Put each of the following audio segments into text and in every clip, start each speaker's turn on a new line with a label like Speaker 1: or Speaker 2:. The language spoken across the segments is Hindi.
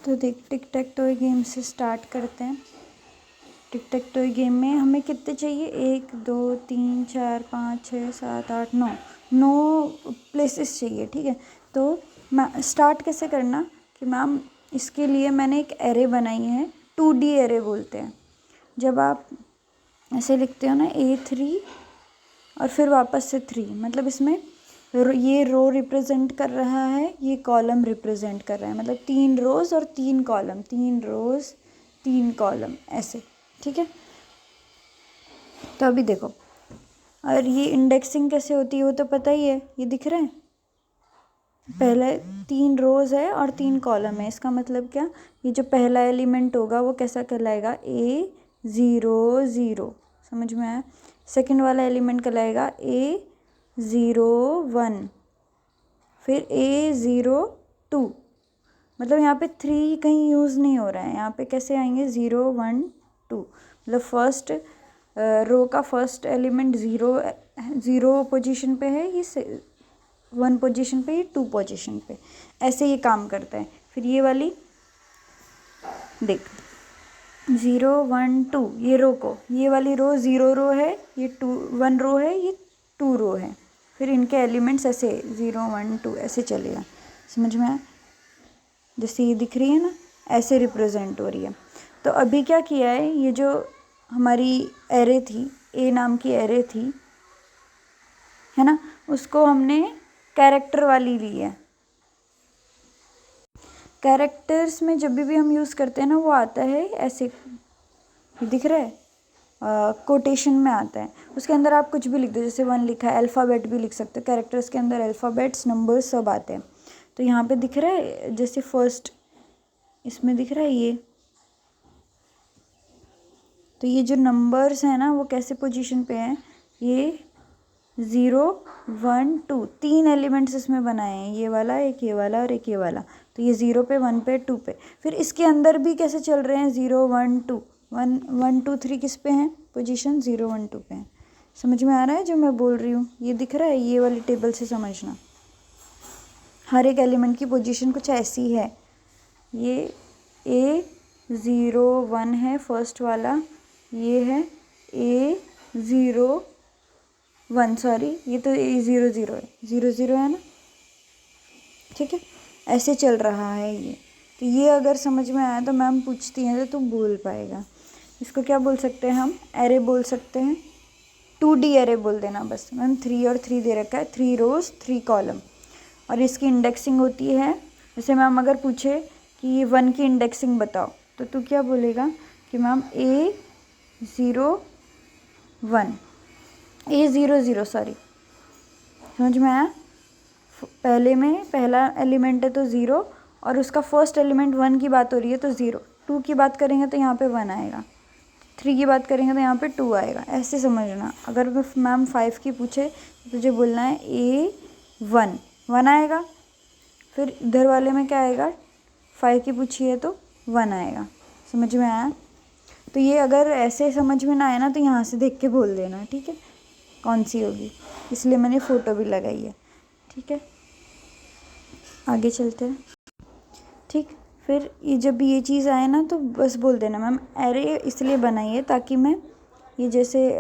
Speaker 1: तो देख, टिक टैक टॉय गेम से स्टार्ट करते हैं। टिक टैक टॉय गेम में हमें कितने चाहिए, 1 2 3 4 5 6 7 8 9 प्लेसेस चाहिए। ठीक है, तो मैं स्टार्ट कैसे करना कि मैम इसके लिए मैंने एक एरे बनाई है, 2D एरे बोलते हैं। जब आप ऐसे लिखते हो ना A3 और फिर वापस से 3, मतलब इसमें ये रो रिप्रेजेंट कर रहा है, ये कॉलम रिप्रेजेंट कर रहा है, मतलब 3 रोज़ और 3 कॉलम, 3 रोज़ 3 कॉलम ऐसे। ठीक है, तो अभी देखो, और ये इंडेक्सिंग कैसे होती है वो तो पता ही है, ये दिख रहा है, पहले 3 रोज़ है और 3 कॉलम है। इसका मतलब क्या, ये जो पहला एलिमेंट होगा वो कैसा कहलाएगा, A0 0, समझ में आया। सेकंड वाला एलिमेंट कहलाएगा A0 1, फिर A0 2, मतलब यहाँ पे 3 कहीं यूज़ नहीं हो रहा है, यहाँ पे कैसे आएंगे 0 1 2, मतलब फर्स्ट रो का फर्स्ट एलिमेंट 0 पोजीशन पे है, ये 1 पोजीशन पे, ये 2 पोजीशन पे, ऐसे ये काम करता है। फिर ये वाली देख 0 1 2, ये रो को, ये वाली रो 0 रो है, ये 1 रो है, ये 2 रो है, फिर इनके एलिमेंट्स ऐसे 0 1 2 ऐसे चलेगा, समझ में आया। जैसे ये दिख रही है ना, ऐसे रिप्रेजेंट हो रही है। तो अभी क्या किया है, ये जो हमारी एरे थी, ए नाम की एरे थी, है ना, उसको हमने कैरेक्टर वाली ली है। कैरेक्टर्स में जब भी हम यूज़ करते हैं ना, वो आता है ऐसे, दिख रहा है, कोटेशन में आता है, उसके अंदर आप कुछ भी लिख दो, जैसे 1 लिखा है, अल्फ़ाबेट भी लिख सकते हो, कैरेक्टर्स के अंदर अल्फ़ाबेट्स नंबर्स सब आते हैं। तो यहाँ पे दिख रहा है, जैसे फर्स्ट इसमें दिख रहा है ये, तो ये जो नंबर्स हैं ना वो कैसे पोजीशन पे हैं, ये 0 1 2, 3 एलिमेंट्स इसमें बनाए हैं, ये वाला, एक ये वाला और एक ये वाला। तो ये 0 पे 1 पे 2 पे, फिर इसके अंदर भी कैसे चल रहे हैं, 0 1 2 1 1 2 3 किस पे हैं, पोजीशन 0 1 2 पे हैं। समझ में आ रहा है जो मैं बोल रही हूँ, ये दिख रहा है, ये वाली टेबल से समझना, हर एक एलिमेंट की पोजीशन कुछ ऐसी है। ये A0 1 है फर्स्ट वाला, ये है A0 1, सॉरी ये तो A0 0 है, 0 0 है ना। ठीक है, ऐसे चल रहा है ये। तो ये अगर समझ में आया तो मैम पूछती हैं तो तू बोल पाएगा। इसको क्या बोल सकते हैं हम, एरे बोल सकते हैं, 2D एरे बोल देना बस। मैम 3 और 3 दे रखा है, 3 रोज़ 3 कॉलम, और इसकी इंडेक्सिंग होती है, जैसे मैम अगर पूछे कि 1 की इंडेक्सिंग बताओ, तो तू क्या बोलेगा कि मैम A0 1, A0 0, सॉरी, समझ में आया। पहले में पहला एलिमेंट है तो 0, और उसका फर्स्ट एलिमेंट 1 की बात हो रही है तो 0, 2 की बात करेंगे तो यहाँ पे 1 आएगा, 3 की बात करेंगे तो यहाँ पे 2 आएगा, ऐसे समझना। अगर मैम 5 की पूछे तो तुझे बोलना है A1 1 आएगा, फिर इधर वाले में क्या आएगा, 5 की पूछी है तो 1 आएगा। समझ में आया। तो ये अगर ऐसे समझ में ना आए ना तो यहाँ से देख के बोल देना, ठीक है, कौन सी होगी, इसलिए मैंने फ़ोटो भी लगाई है। ठीक है, आगे चलते हैं। ठीक, फिर ये जब ये चीज़ आए ना तो बस बोल देना मैम एरे इसलिए बनाई है ताकि मैं ये जैसे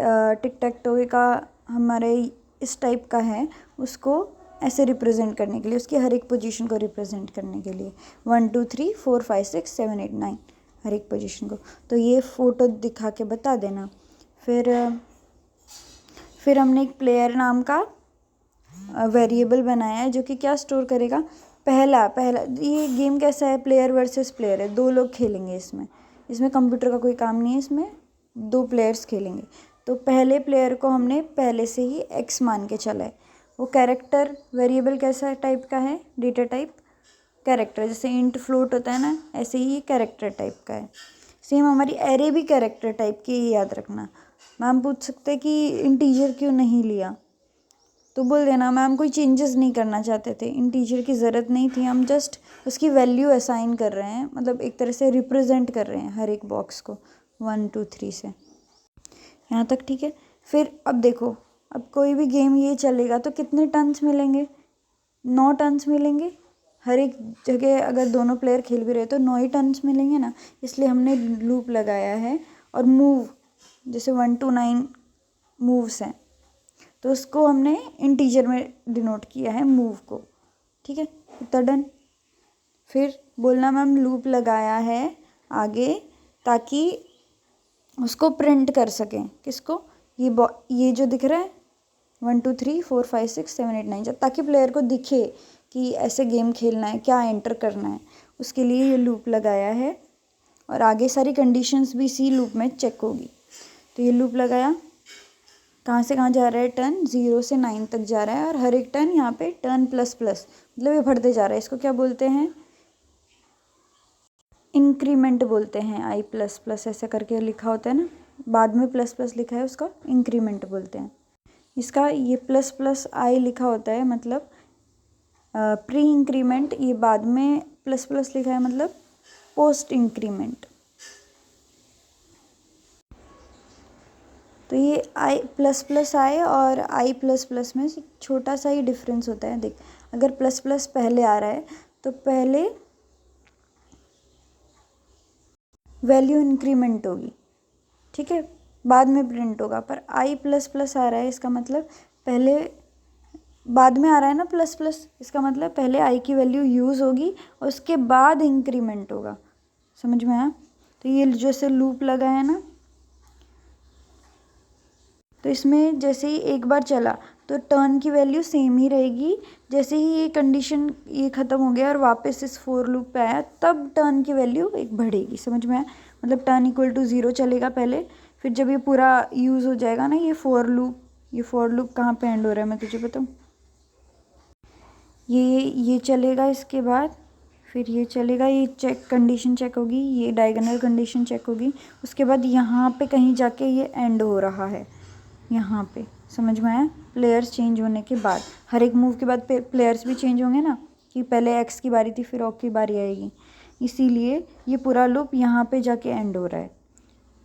Speaker 1: टिक टैक टॉय का हमारे इस टाइप का है, उसको ऐसे रिप्रेजेंट करने के लिए, उसकी हर एक पोजीशन को रिप्रेजेंट करने के लिए, 1 2 3 4 5 6 7 8 9 हर एक पोजीशन को। तो ये फ़ोटो दिखा के बता देना। फिर हमने एक प्लेयर नाम का वेरिएबल बनाया है जो कि क्या स्टोर करेगा, पहला ये गेम कैसा है, प्लेयर वर्सेस प्लेयर है, 2 लोग खेलेंगे इसमें कंप्यूटर का कोई काम नहीं है, इसमें 2 प्लेयर्स खेलेंगे। तो पहले प्लेयर को हमने पहले से ही x मान के चला है। वो कैरेक्टर वेरिएबल कैसा टाइप का है, डेटा टाइप कैरेक्टर, जैसे इंट फ्लोट होता है ना, ऐसे ही कैरेक्टर टाइप का है। सेम हमारी एरे भी कैरेक्टर टाइप की, याद रखना। मैम पूछ सकते हैं कि इंटीजर क्यों नहीं लिया, तो बोल देना मैम कोई चेंजेस नहीं करना चाहते थे, इंटीजर की ज़रूरत नहीं थी, हम जस्ट उसकी वैल्यू असाइन कर रहे हैं, मतलब एक तरह से रिप्रेजेंट कर रहे हैं हर एक बॉक्स को 1 2 3 से, यहाँ तक ठीक है। फिर अब देखो, अब कोई भी गेम ये चलेगा तो कितने टर्न्स मिलेंगे, 9 टर्न्स मिलेंगे, हर एक जगह अगर दोनों प्लेयर खेल भी रहे तो 9 ही टर्न्स मिलेंगे ना, इसलिए हमने लूप लगाया है। और मूव जैसे 1 to 9 मूव्स हैं तो उसको हमने इंटीजर में डिनोट किया है मूव को। ठीक है, इतना डन। फिर बोलना मैम लूप लगाया है आगे ताकि उसको प्रिंट कर सकें। किसको? ये जो दिख रहा है 1 2 3 4 5 6 7 8 9, जब ताकि प्लेयर को दिखे कि ऐसे गेम खेलना है, क्या एंटर करना है, उसके लिए ये लूप लगाया है। और आगे सारी कंडीशंस भी इसी लूप में चेक होगी। तो ये लूप लगाया, कहाँ से कहाँ जा रहा है टर्न, 0 से 9 तक जा रहा है। और हर एक टर्न यहाँ पे टर्न प्लस प्लस मतलब ये बढ़ते जा रहा है। इसको क्या बोलते हैं? इंक्रीमेंट बोलते हैं। आई प्लस प्लस ऐसे करके लिखा होता है ना, बाद में प्लस प्लस लिखा है उसका इंक्रीमेंट बोलते हैं। इसका ये प्लस प्लस आई लिखा होता है मतलब प्री इंक्रीमेंट, ये बाद में प्लस प्लस लिखा है मतलब पोस्ट इंक्रीमेंट। तो ये आई प्लस प्लस आई और आई प्लस प्लस में छोटा सा ही डिफरेंस होता है। देख, अगर प्लस प्लस पहले आ रहा है तो पहले वैल्यू इंक्रीमेंट होगी, ठीक है, बाद में प्रिंट होगा। पर आई प्लस प्लस आ रहा है, इसका मतलब पहले बाद में आ रहा है ना प्लस प्लस, इसका मतलब पहले आई की वैल्यू यूज़ होगी और उसके बाद इंक्रीमेंट होगा। समझ में आया? तो ये जैसे लूप लगा है ना, तो इसमें जैसे ही एक बार चला तो टर्न की वैल्यू सेम ही रहेगी। जैसे ही ये कंडीशन ये ख़त्म हो गया और वापस इस फोर लूप पे आया तब टर्न की वैल्यू एक बढ़ेगी। समझ में आया? मतलब टर्न इक्वल टू 0 चलेगा पहले, फिर जब ये पूरा यूज़ हो जाएगा ना ये फोर लूप कहाँ पे एंड हो रहा है मैं तुझे बताऊँ? ये चलेगा, इसके बाद फिर ये चलेगा, ये चेक कंडीशन चेक होगी, ये डायगोनल कंडीशन चेक होगी, उसके बाद यहाँ पे कहीं जाके ये एंड हो रहा है यहाँ पे। समझ में आया? प्लेयर्स चेंज होने के बाद, हर एक मूव के बाद प्लेयर्स भी चेंज होंगे ना, कि पहले एक्स की बारी थी फिर ऑक की बारी आएगी, इसीलिए ये पूरा लूप यहाँ पे जाके एंड हो रहा है।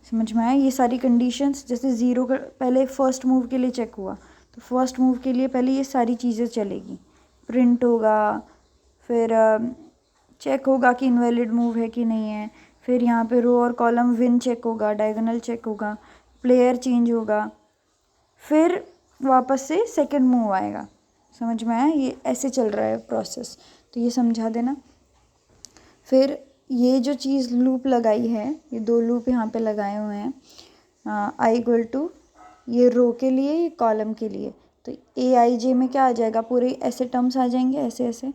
Speaker 1: समझ में आया? ये सारी कंडीशंस जैसे 0 का पहले फर्स्ट मूव के लिए चेक हुआ तो फर्स्ट मूव के लिए पहले ये सारी चीज़ें चलेगी, प्रिंट होगा, फिर चेक होगा कि इनवैलिड मूव है कि नहीं है, फिर यहाँ पे रो और कॉलम विन चेक होगा, डायगोनल चेक होगा, प्लेयर चेंज होगा, फिर वापस से सेकंड मूव आएगा। समझ में आया? ये ऐसे चल रहा है प्रोसेस, तो ये समझा देना। फिर ये जो चीज़ लूप लगाई है, ये 2 लूप यहाँ पे लगाए हुए हैं आई इक्वल टू ये रो के लिए, ये कॉलम के लिए। तो ए आई जे में क्या आ जाएगा, पूरे ऐसे टर्म्स आ जाएंगे ऐसे ऐसे।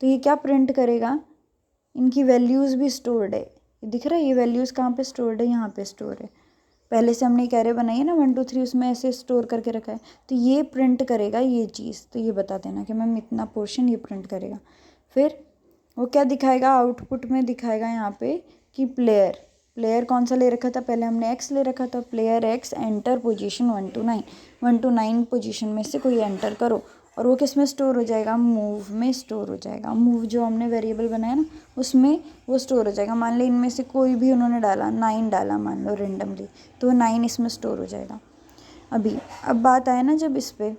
Speaker 1: तो ये क्या प्रिंट करेगा, इनकी वैल्यूज़ भी स्टोर्ड है। ये दिख रहा है, ये वैल्यूज़ कहाँ पे स्टोर्ड है, यहाँ पे स्टोर है। पहले से हमने एक एरे बनाई है ना 1 2 3, उसमें ऐसे स्टोर करके रखा है, तो ये प्रिंट करेगा ये चीज़। तो ये बता देना कि मैम इतना पोर्शन ये प्रिंट करेगा। फिर वो क्या दिखाएगा, आउटपुट में दिखाएगा यहाँ पे कि प्लेयर कौन सा ले रखा था, पहले हमने एक्स ले रखा था, player x enter position 1 to 9, 1 to 9 position में से कोई एंटर करो। और वो किस में स्टोर हो जाएगा, मूव में स्टोर हो जाएगा। मूव जो हमने वेरिएबल बनाया ना उसमें वो स्टोर हो जाएगा। मान लो इनमें से कोई भी उन्होंने डाला 9 डाला मान लो रेंडमली, तो 9 इसमें स्टोर हो जाएगा। अब बात आए ना जब इस पर,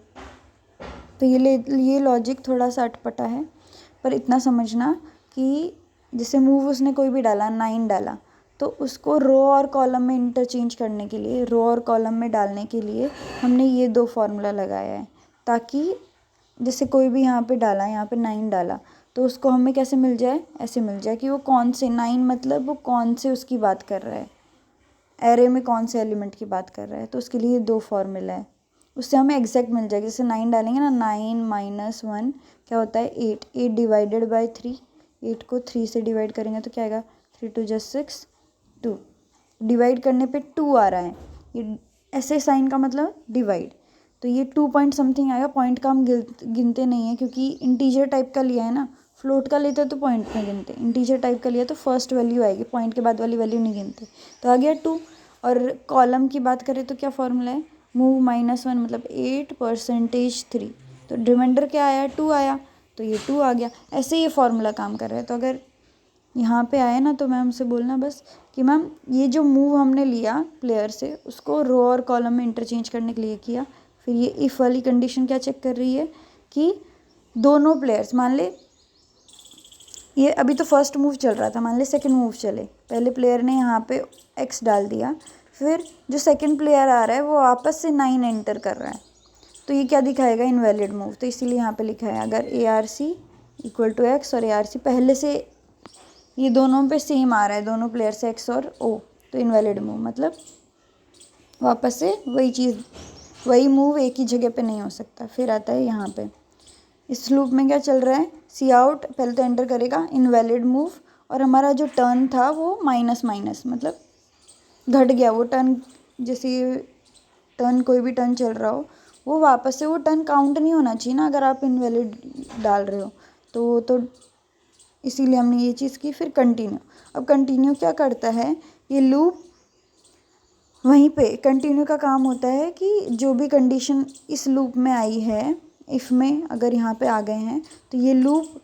Speaker 1: तो ये लॉजिक थोड़ा सा अटपटा है, पर इतना समझना कि जैसे मूव उसने कोई भी डाला 9 डाला, तो उसको रो और कॉलम में इंटरचेंज करने के लिए, रो और कॉलम में डालने के लिए हमने ये 2 फार्मूला लगाया है, ताकि जैसे कोई भी यहाँ पे डाला, यहाँ पे 9 डाला, तो उसको हमें कैसे मिल जाए, ऐसे मिल जाए कि वो कौन से 9 मतलब वो कौन से उसकी बात कर रहा है, एरे में कौन से एलिमेंट की बात कर रहा है। तो उसके लिए 2 फार्मूला है, उससे हमें एग्जैक्ट मिल जाएगी। जैसे 9 डालेंगे ना, 9 - 1 क्या होता है 8, 8 डिवाइडेड बाई 3, 8 को 3 से डिवाइड करेंगे तो क्या आएगा 3 2 = 6, 2 डिवाइड करने पे 2 आ रहा है, ये ऐसे साइन का मतलब डिवाइड। तो ये 2 पॉइंट समथिंग आएगा। पॉइंट का हम गिनते नहीं है क्योंकि इंटीजर टाइप का लिया है ना, फ्लोट का लेते तो पॉइंट में गिनते, इंटीजर टाइप का लिया तो फर्स्ट वैल्यू आएगी, पॉइंट के बाद वाली वैल्यू नहीं गिनते। तो आ गया 2। और कॉलम की बात करें तो क्या फॉर्मूला है, मूव -1 मतलब 8% 3, तो रिमाइंडर क्या आया 2 आया, तो ये 2 आ गया। ऐसे ये फॉर्मूला काम कर रहा है। तो अगर यहाँ पे आए ना तो मैम से बोलना बस कि मैम ये जो मूव हमने लिया प्लेयर से उसको रो और कॉलम में इंटरचेंज करने के लिए किया। फिर ये इफ़ वाली कंडीशन क्या चेक कर रही है कि दोनों प्लेयर्स, मान ले ये अभी तो फर्स्ट मूव चल रहा था, मान ले सेकंड मूव चले, पहले प्लेयर ने यहाँ पे x डाल दिया, फिर जो सेकंड प्लेयर आ रहा है वो वापस से 9 एंटर कर रहा है, तो ये क्या दिखाएगा, इनवैलिड मूव। तो इसीलिए यहाँ पे लिखा है अगर ARC इक्वल टू x और ARC पहले से ये दोनों पे सेम आ रहा है, दोनों प्लेयर से x और o, तो इनवैलिड मूव, मतलब वापस से वही चीज़, वही मूव एक ही जगह पे नहीं हो सकता। फिर आता है यहाँ पे इस लूप में क्या चल रहा है, सी आउट पहले तो एंटर करेगा इनवैलिड मूव, और हमारा जो टर्न था वो माइनस माइनस मतलब घट गया वो टर्न, जैसे टर्न कोई भी टर्न चल रहा हो वो वापस से वो टर्न काउंट नहीं होना चाहिए ना, अगर आप इनवैलिड डाल रहे हो तो इसीलिए हमने ये चीज़ की। फिर कंटिन्यू, अब कंटिन्यू क्या करता है, ये लूप वहीं पे कंटिन्यू का काम होता है कि जो भी कंडीशन इस लूप में आई है, इफ़ में अगर यहाँ पे आ गए हैं तो ये लूप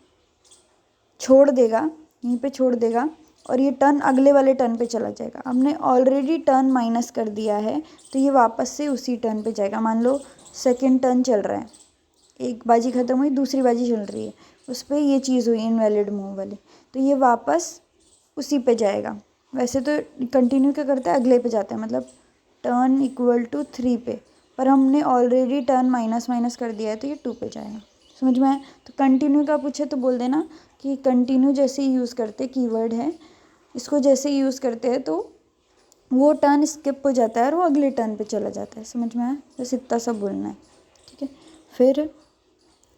Speaker 1: छोड़ देगा, यहीं पे छोड़ देगा, और ये टर्न अगले वाले टर्न पे चला जाएगा। हमने ऑलरेडी टर्न माइनस कर दिया है तो ये वापस से उसी टर्न पे जाएगा। मान लो सेकंड टर्न चल रहा है, एक बाजी ख़त्म हुई, दूसरी बाजी चल रही है, उस पर ये चीज़ हुई इनवैलिड मूव वाली, तो ये वापस उसी पे जाएगा। वैसे तो कंटिन्यू क्या करता है, अगले पे जाता है, मतलब टर्न इक्वल टू 3 पे, पर हमने ऑलरेडी टर्न माइनस माइनस कर दिया है तो ये 2 पे जाएगा। समझ में आया? तो कंटिन्यू का पूछे तो बोल देना कि कंटिन्यू जैसे ही यूज़ करते, कीवर्ड है, इसको जैसे ही यूज़ करते हैं तो वो टर्न स्किप हो जाता है और वो अगले टर्न पे चला जाता है। समझ में आया? बस इतना सा बोलना है, ठीक है। फिर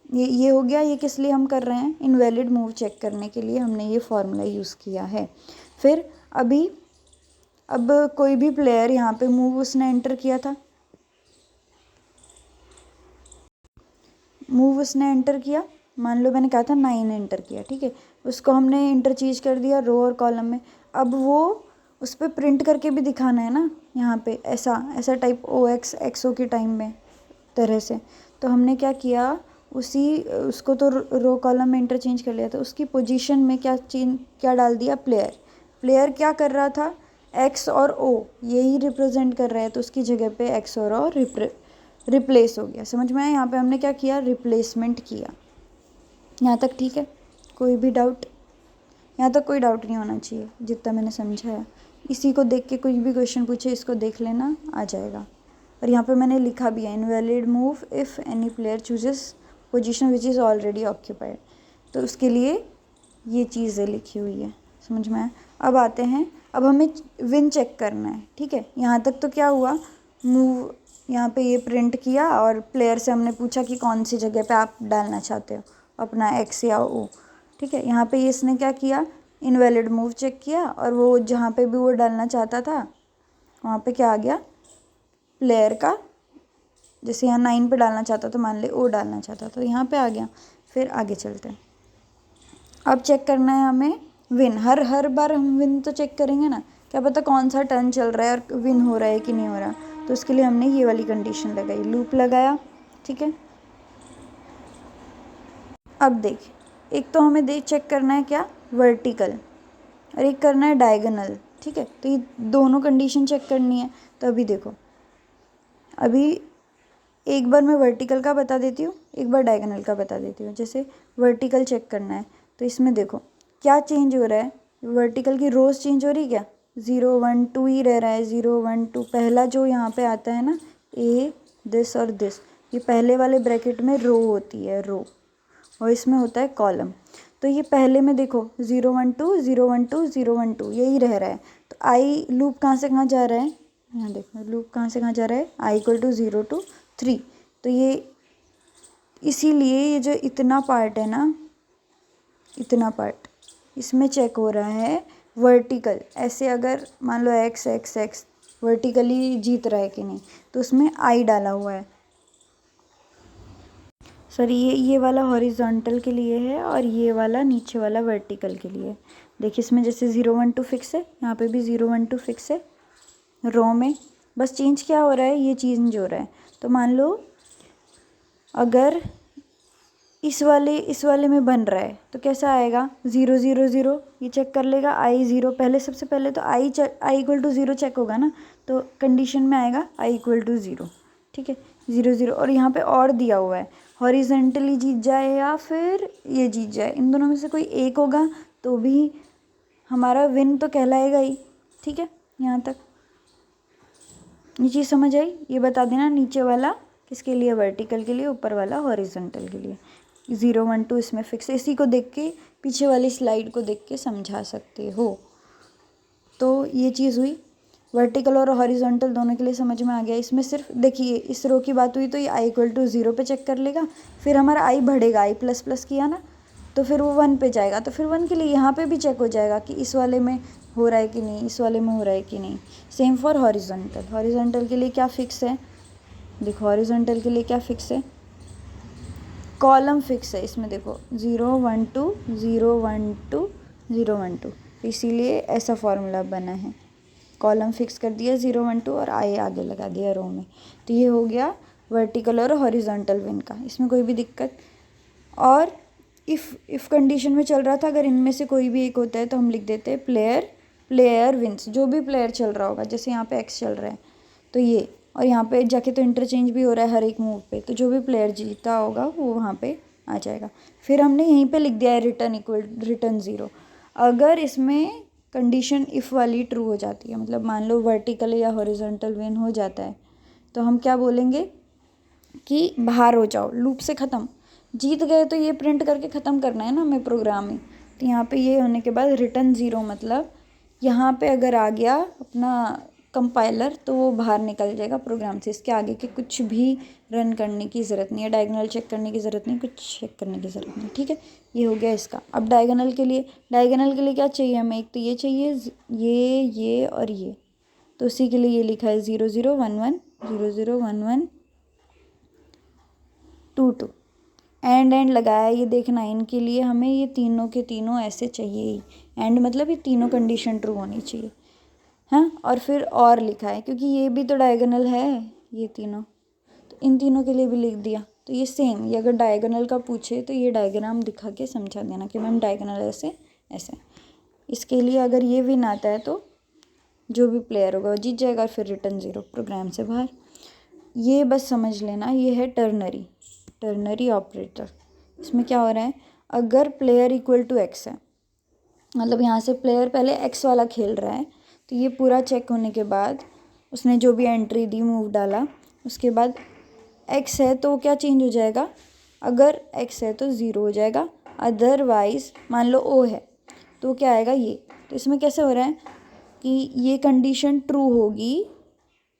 Speaker 1: ये हो गया, ये किस लिए हम कर रहे हैं, इनवैलिड मूव चेक करने के लिए हमने ये फॉर्मूला यूज़ किया है। फिर अब कोई भी प्लेयर यहाँ पे मूव उसने एंटर किया था, मूव उसने एंटर किया, मान लो मैंने कहा था 9 एंटर किया, ठीक है, उसको हमने इंटरचेंज कर दिया रो और कॉलम में। अब वो उस पर प्रिंट करके भी दिखाना है ना, यहाँ पे ऐसा टाइप OX XO के टाइम में तरह से, तो हमने क्या किया, उसको तो रो कॉलम में इंटरचेंज कर लिया था, उसकी पोजीशन में क्या डाल दिया, प्लेयर क्या कर रहा था, x और o यही रिप्रेजेंट कर रहा है, तो उसकी जगह पे x और o रिप्लेस हो गया। समझ में आया? यहाँ पे हमने क्या किया, रिप्लेसमेंट किया। यहाँ तक ठीक है? कोई भी डाउट? यहाँ तक कोई डाउट नहीं होना चाहिए जितना मैंने समझाया। इसी को देख के कोई भी क्वेश्चन पूछे, इसको देख लेना, आ जाएगा। और यहाँ पे मैंने लिखा भी है, invalid move if any player chooses position which is already occupied, तो उसके लिए ये चीज़ें लिखी हुई है। समझ में आया? अब आते हैं, अब हमें विन चेक करना है, ठीक है। यहाँ तक तो क्या हुआ, मूव यहाँ पे ये प्रिंट किया और प्लेयर से हमने पूछा कि कौन सी जगह पे आप डालना चाहते हो अपना x या o, ठीक है। यहाँ पे इसने क्या किया, इनवैलिड मूव चेक किया, और वो जहाँ पे भी वो डालना चाहता था वहाँ पे क्या आ गया, प्लेयर का, जैसे यहाँ 9 पे डालना चाहता तो मान ले o डालना चाहता तो यहाँ पे आ गया। फिर आगे चलते हैं, अब चेक करना है हमें विन। हर बार हम विन तो चेक करेंगे ना, क्या पता कौन सा टर्न चल रहा है और विन हो रहा है कि नहीं हो रहा, तो उसके लिए हमने ये वाली कंडीशन लगाई, लूप लगाया, ठीक है। अब देख, एक तो हमें चेक करना है क्या, वर्टिकल, और एक करना है डायगोनल, ठीक है। तो ये दोनों कंडीशन चेक करनी है। तो अभी देखो, अभी एक बार मैं वर्टिकल का बता देती हूँ, एक बार डायगोनल का बता देती हूँ। जैसे वर्टिकल चेक करना है तो इसमें देखो क्या चेंज हो रहा है, वर्टिकल की रोज चेंज हो रही है क्या, 0 1 2 ही रह रहा है, 0 1 2। पहला जो यहाँ पे आता है ना, ए दिस और दिस, ये पहले वाले ब्रैकेट में रो होती है, रो, और इसमें होता है कॉलम। तो ये पहले में देखो 0 1 2 0 1 2 0 1 2 यही रह रहा है। तो आई लूप कहाँ से कहाँ जा रहा है, यहाँ देखो लूप कहाँ से कहाँ जा रहा है, आई इक्वल टू 0 to 3। तो ये इसीलिए ये जो इतना पार्ट है ना, इतना पार्ट इसमें चेक हो रहा है वर्टिकल। ऐसे अगर मान लो x x x वर्टिकली जीत रहा है कि नहीं, तो उसमें आई डाला हुआ है। सर ये वाला हॉरिजॉन्टल के लिए है और ये वाला नीचे वाला वर्टिकल के लिए। देखिए इसमें जैसे 0 1 2 फिक्स है, यहाँ पे भी 0 1 2 फिक्स है रो में, बस चेंज क्या हो रहा है, ये चेंज हो रहा है। तो मान लो अगर इस वाले में बन रहा है तो कैसा आएगा, 0 0 0, ये चेक कर लेगा, आई 0, पहले सबसे पहले तो आई इक्वल टू 0 चेक होगा ना, तो कंडीशन में आएगा आई इक्वल टू 0, ठीक है। 0 0 और यहाँ पे और दिया हुआ है हॉरिजेंटली जीत जाए या फिर ये जीत जाए, इन दोनों में से कोई एक होगा तो भी हमारा विन तो कहलाएगा ही। ठीक है, यहाँ तक ये चीज़ समझ आई। ये बता देना नीचे वाला किसके लिए, वर्टिकल के लिए, ऊपर वाला हॉरिजॉन्टल के लिए। 0 1 2 इसमें फिक्स है। इसी को देख के पीछे वाली स्लाइड को देख के समझा सकते हो। तो ये चीज़ हुई, वर्टिकल और हॉरिजॉन्टल दोनों के लिए समझ में आ गया। इसमें सिर्फ देखिए इस रो की बात हुई तो ये i = 0 पे चेक कर लेगा, फिर हमारा i बढ़ेगा, i ++ किया ना तो फिर वो 1 पे जाएगा, तो फिर 1 के लिए यहाँ पे भी चेक हो जाएगा कि इस वाले में हो रहा है कि नहीं, इस वाले में हो रहा है कि नहीं। सेम फॉर हॉरिजॉन्टल, हॉरिजॉन्टल के लिए क्या फिक्स है, देखो हॉरिजॉन्टल के लिए क्या फिक्स है, कॉलम फिक्स है इसमें। देखो 0 1 2 0 1 2 0 1 2, इसीलिए ऐसा फॉर्मूला बना है। कॉलम फिक्स कर दिया 0 1 2 और आई आगे लगा दिया रो में। तो ये हो गया वर्टिकल और हॉरिजॉन्टल विन का, इसमें कोई भी दिक्कत। और इफ़ कंडीशन में चल रहा था, अगर इनमें से कोई भी एक होता है तो हम लिख देते हैं प्लेयर विंस, जो भी प्लेयर चल रहा होगा। जैसे यहाँ पे एक्स चल रहा है तो ये, और यहाँ पे जाके तो इंटरचेंज भी हो रहा है हर एक मूव पे, तो जो भी प्लेयर जीता होगा वो वहाँ पे आ जाएगा। फिर हमने यहीं पे लिख दिया है रिटर्न 0। अगर इसमें कंडीशन इफ़ वाली ट्रू हो जाती है, मतलब मान लो वर्टिकल या हॉरिजॉन्टल विन हो जाता है, तो हम क्या बोलेंगे कि बाहर हो जाओ, लूप से ख़त्म। जीत गए तो ये प्रिंट करके ख़त्म करना है ना हमें प्रोग्राम में। तो यहाँ पे ये होने के बाद रिटर्न 0 मतलब यहाँ पे अगर आ गया अपना कंपाइलर तो वो बाहर निकल जाएगा प्रोग्राम से। इसके आगे के कुछ भी रन करने की ज़रूरत नहीं है, डायगोनल चेक करने की ज़रूरत नहीं, कुछ चेक करने की ज़रूरत नहीं। ठीक है, ये हो गया इसका। अब डायगोनल के लिए क्या चाहिए हमें, एक तो ये चाहिए, ये और ये। तो उसी के लिए ये लिखा है 0 0 1 1 0 0 1 1 2 2। एंड लगाया, ये देखना इनके लिए हमें ये तीनों के तीनों ऐसे चाहिए ही। एंड मतलब ये तीनों कंडीशन ट्रू होनी चाहिए। हाँ, और फिर और लिखा है क्योंकि ये भी तो डायगोनल है, ये तीनों, तो इन तीनों के लिए भी लिख दिया। तो ये सेम, ये अगर डायगोनल का पूछे तो ये डायग्राम दिखा के समझा देना कि मैम डायगोनल ऐसे ऐसे। इसके लिए अगर ये विन आता है तो जो भी प्लेयर होगा वो जीत जाएगा, और फिर रिटर्न 0 प्रोग्राम से बाहर। ये बस समझ लेना, ये है टर्नरी ऑपरेटर। इसमें क्या हो रहा है, अगर प्लेयर इक्वल टू एक्स है, मतलब यहाँ से प्लेयर पहले एक्स वाला खेल रहा है, तो ये पूरा चेक होने के बाद उसने जो भी एंट्री दी, मूव डाला, उसके बाद एक्स है तो क्या चेंज हो जाएगा, अगर एक्स है तो 0 हो जाएगा, अदरवाइज मान लो ओ है तो क्या आएगा ये। तो इसमें कैसे हो रहा है कि ये कंडीशन ट्रू होगी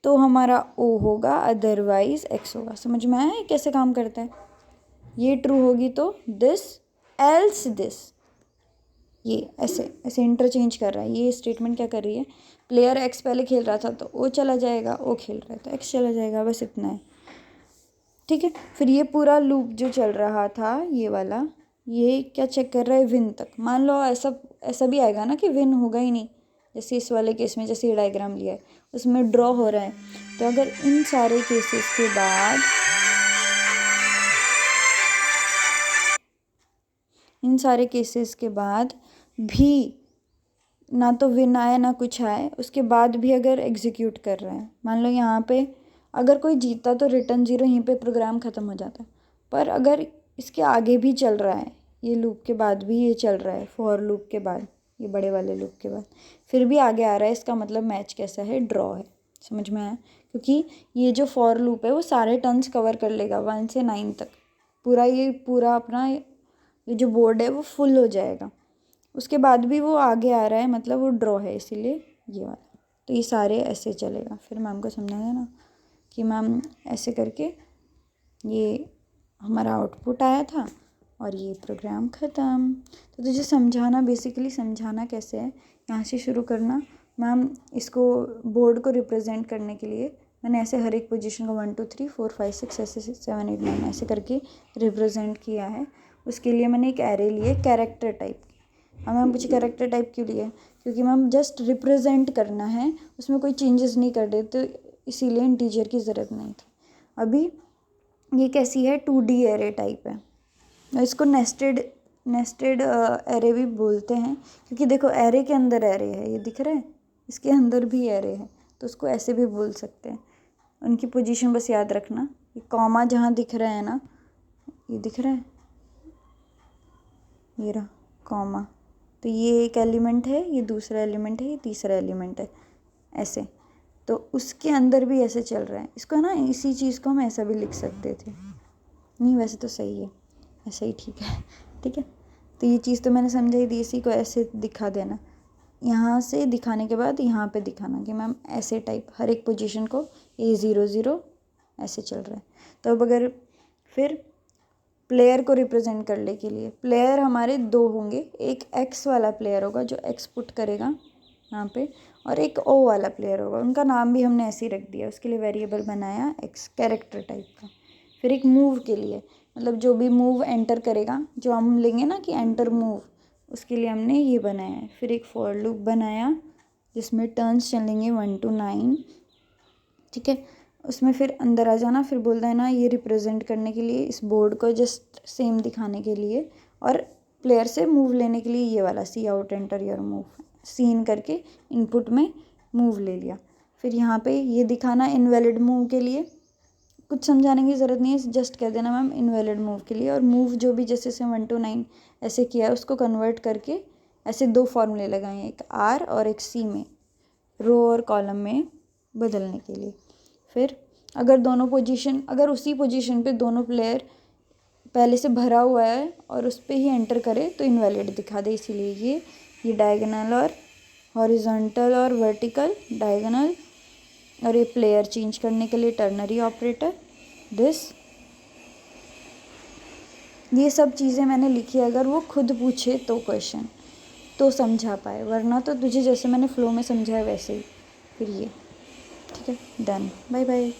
Speaker 1: तो हमारा ओ होगा, अदरवाइज एक्स होगा। समझ में आया है कैसे काम करता है। ये ट्रू होगी तो दिस, एल्स दिस, ये ऐसे ऐसे इंटरचेंज कर रहा है। ये स्टेटमेंट क्या कर रही है, प्लेयर एक्स पहले खेल रहा था तो ओ चला जाएगा, ओ खेल रहा है तो एक्स चला जाएगा, बस इतना है। ठीक है, फिर ये पूरा लूप जो चल रहा था ये वाला, ये क्या चेक कर रहा है, विन तक। मान लो ऐसा भी आएगा ना कि विन होगा ही नहीं, जैसे इस वाले केस में, जैसे ये डायग्राम लिया है उसमें ड्रॉ हो रहा है। तो अगर इन सारे केसेस के बाद भी ना तो विन आए ना कुछ आए, उसके बाद भी अगर एग्जीक्यूट कर रहे हैं, मान लो यहाँ पे अगर कोई जीता तो रिटर्न 0 यहीं पे प्रोग्राम ख़त्म हो जाता है। पर अगर इसके आगे भी चल रहा है, ये लूप के बाद भी ये चल रहा है, फॉर लूप के बाद, ये बड़े वाले लूप के बाद फिर भी आगे आ रहा है, इसका मतलब मैच कैसा है, ड्रॉ है। समझ में आया, क्योंकि ये जो फॉर लूप है वो सारे टर्न्स कवर कर लेगा 1 से 9 तक, पूरा अपना ये जो बोर्ड है वो फुल हो जाएगा। उसके बाद भी वो आगे आ रहा है, मतलब वो ड्रॉ है, इसीलिए ये वाला। तो ये सारे ऐसे चलेगा। फिर मैम को समझा देना कि मैम ऐसे करके ये हमारा आउटपुट आया था और ये प्रोग्राम ख़त्म। तो तुझे समझाना, बेसिकली समझाना कैसे है, यहाँ से शुरू करना। मैम इसको बोर्ड को रिप्रेजेंट करने के लिए मैंने ऐसे हर एक पोजीशन को 1 2 3 4 5 6 ऐसे 7 8 9 ऐसे करके रिप्रेजेंट किया है। उसके लिए मैंने एक एरे लिए कैरेक्टर टाइप की। हाँ मैम, मुझे कैरेक्टर टाइप क्यों लिए, क्योंकि मैम जस्ट रिप्रेजेंट करना है, उसमें कोई चेंजेस नहीं कर देते, इसीलिए इंटीजर की ज़रूरत नहीं थी। अभी ये कैसी है, 2D एरे टाइप है, इसको नेस्टेड एरे भी बोलते हैं, क्योंकि देखो एरे के अंदर एरे है, ये दिख रहा है, इसके अंदर भी एरे है, तो उसको ऐसे भी बोल सकते हैं। उनकी पोजीशन बस याद रखना। ये कॉमा जहाँ दिख रहा है ना, ये दिख रहा है, ये रहा कॉमा, तो ये एक एलिमेंट है, ये दूसरा एलिमेंट है, ये तीसरा एलिमेंट है, ऐसे। तो उसके अंदर भी ऐसे चल रहा है। इसको ना, इसी चीज़ को हम ऐसा भी लिख सकते थे। नहीं, वैसे तो सही है, ऐसा ही ठीक है। ठीक है, तो ये चीज़ तो मैंने समझाई दी। इसी को ऐसे दिखा देना, यहाँ से दिखाने के बाद यहाँ पे दिखाना कि मैम ऐसे टाइप हर एक पोजीशन को A00 ऐसे चल रहा है। तो अब अगर फिर प्लेयर को रिप्रेजेंट करने के लिए, प्लेयर हमारे दो होंगे, एक एक्स वाला प्लेयर होगा जो एक्स पुट करेगा यहाँ पे, और एक ओ वाला प्लेयर होगा। उनका नाम भी हमने ऐसे ही रख दिया, उसके लिए वेरिएबल बनाया एक्स, कैरेक्टर टाइप का। फिर एक मूव के लिए, मतलब जो भी मूव एंटर करेगा, जो हम लेंगे ना कि एंटर मूव, उसके लिए हमने ये बनाया है। फिर एक फॉर लूप बनाया जिसमें टर्न्स चलेंगे 1 to 9। ठीक है, उसमें फिर अंदर आ जाना, फिर बोलता है ना ये रिप्रेजेंट करने के लिए, इस बोर्ड को जस्ट सेम दिखाने के लिए, और प्लेयर से मूव लेने के लिए ये वाला cout enter your move, cin करके इनपुट में मूव ले लिया। फिर यहाँ पे ये दिखाना इनवैलिड मूव के लिए, कुछ समझाने की ज़रूरत नहीं है, जस्ट कह देना मैम इनवैलिड मूव के लिए। और मूव जो भी जैसे से 1 to 9 ऐसे किया है, उसको कन्वर्ट करके ऐसे दो फॉर्मूले लगाए हैं, एक आर और एक सी में, रो और कॉलम में बदलने के लिए। फिर अगर दोनों पोजीशन, अगर उसी पोजीशन पे दोनों प्लेयर पहले से भरा हुआ है और उस पर ही एंटर करे तो इनवैलिड दिखा दे। इसीलिए ये डायगोनल और हॉरिजॉन्टल और वर्टिकल, डायगोनल, और ये प्लेयर चेंज करने के लिए टर्नरी ऑपरेटर, दिस, ये सब चीज़ें मैंने लिखी। अगर वो खुद पूछे तो क्वेश्चन तो समझा पाए, वरना तो तुझे जैसे मैंने फ्लो में समझाया वैसे ही। फिर ये ठीक है, डन, बाय बाय।